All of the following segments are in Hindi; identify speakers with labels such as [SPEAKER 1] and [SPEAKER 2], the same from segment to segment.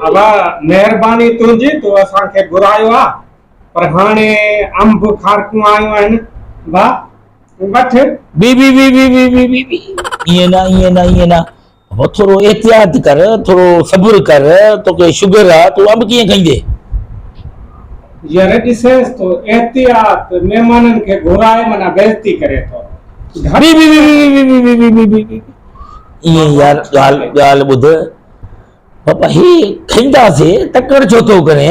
[SPEAKER 1] अब मेहरबानी तुझी तो असा के घुरायो आ पर हाने अंब खारकू आयो है बा बठ
[SPEAKER 2] बी बी बी बी बी बी बी बी ये ना वो थोड़ो एहतियात कर थोड़ो सब्र कर तो के शुगर है तो अब किए कहीं दे
[SPEAKER 1] यार दिसेस तो एहतियात मेहमानन के घुराए मना बेइज्जती करे तो
[SPEAKER 2] बी बी बी बी बी बी बी बी बी ये यार गाल बुध पापा ही खिंदा से टक्कर छो तो करे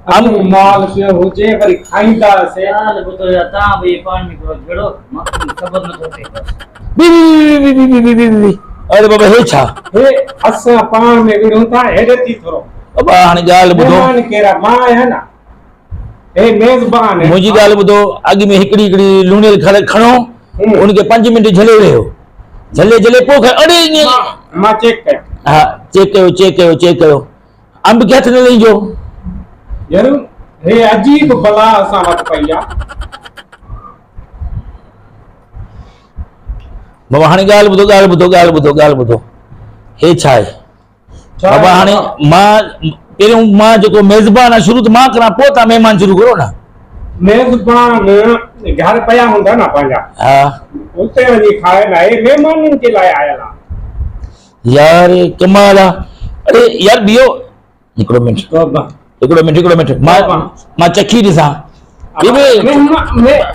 [SPEAKER 1] हम माल के होजे वरी खाइंदा से
[SPEAKER 3] यार बुधो या ता भई पानी को झड़ो मां खबर न होते
[SPEAKER 2] बी बी बी बी बी बी अरे बाबा हे छा
[SPEAKER 1] हे असा पान में विड़ो था हेडे थी थोरो
[SPEAKER 2] बाबा हाने गाल बुधो
[SPEAKER 1] मेहमान केरा मां है ना हे मेजबान है
[SPEAKER 2] मुझी गाल बुधो आगे में हिकड़ी लूणेल खणो उनके 5 मिनट झले रहो झले पोख अरे ये
[SPEAKER 1] मां चेक कर
[SPEAKER 2] हां चेक कयो अंब क्या थे ले जो
[SPEAKER 1] जरूर हे अजीब बला असा वट पईया
[SPEAKER 2] बाबा हाने गाल बुधो हे छा है बाबा हाने मां पेरो मां जो मेजबान है शुरू तो मां करा पोता मेहमान शुरू करो ना
[SPEAKER 1] मेजबान घर पया हुंदा ना पांजा
[SPEAKER 2] हां
[SPEAKER 1] उते वनी खाए ना ए मेहमानन के लाए आयला
[SPEAKER 2] यार कमाल अरे यार बियो हिकड़ो मिनट मां चखी दिसा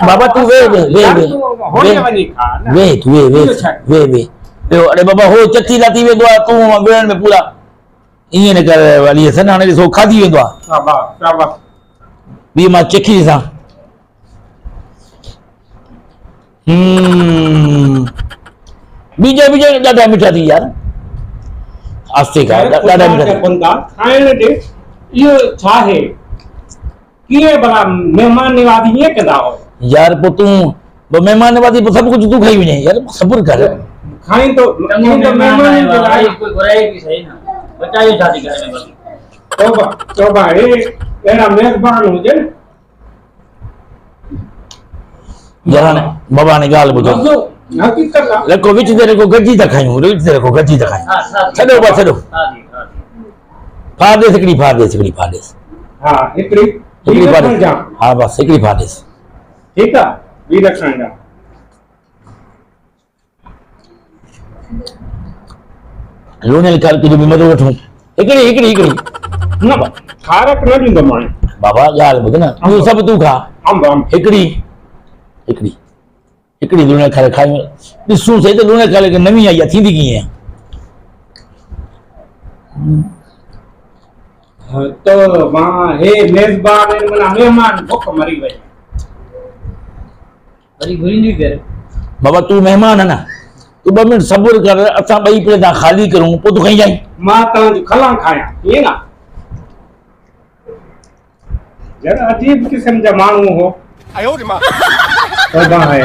[SPEAKER 2] बाबा तू वे अरे बाबा हो चची लाती वेंदो आहे तू बेण में पूरा ईअं न कर वाली सन हाणे ॾिसो खाधी वेंदो आहे
[SPEAKER 1] शाबाश
[SPEAKER 2] बी मां चखी ॾिसां बीजा ॾाढा मिठा थी यार आस्ते खा ॾाढा मिठा
[SPEAKER 1] बंदा खाइण दे इहो छा है किए भला मेहमान नवाजी ये कंदा हो
[SPEAKER 2] यार पो तू मेहमान नवाजी सब कुछ तू खाई वञे यार सब्र कर
[SPEAKER 1] खाई तो मेहमान के लाए
[SPEAKER 3] कोई बुराई भी सही ना बचाइए शादी करने में
[SPEAKER 1] तोबा ए एना मेजबान हो जे
[SPEAKER 2] यार बाबा ने गाल बुझो
[SPEAKER 1] हकीकत है
[SPEAKER 2] रखो विच तेरे को गजी त खायूं छडो बस छडो
[SPEAKER 3] हां जी
[SPEAKER 2] फाड़ दे सकड़ी
[SPEAKER 1] हां एकड़ी
[SPEAKER 2] फाड़ हां बस एकड़ी फाड़ दे
[SPEAKER 1] ठीक है भी रखना
[SPEAKER 2] लूणेल काल की जो भी मदो वठूं एकड़ी
[SPEAKER 1] ना खारक न दिंदो मां
[SPEAKER 2] बाबा गाल बुध ना तू सब तू खा
[SPEAKER 1] हम
[SPEAKER 2] एकड़ी लूणेल खाले खाई ॾिसूं सही तो लूणेल खाले के नवी आई थींदी की है
[SPEAKER 1] तो मां हे मेजबान मना मेहमान भूख मरी वई
[SPEAKER 3] वरी घुरिंदी कर
[SPEAKER 2] बाबा तू मेहमान है ना तू 2 मिनट सब्र कर असा बई पे ता खाली करूं पो तू खाई जाई
[SPEAKER 1] मां ता खला खाया ये ना जरा अजीब किस्म जा मानू हो आयो रे मां है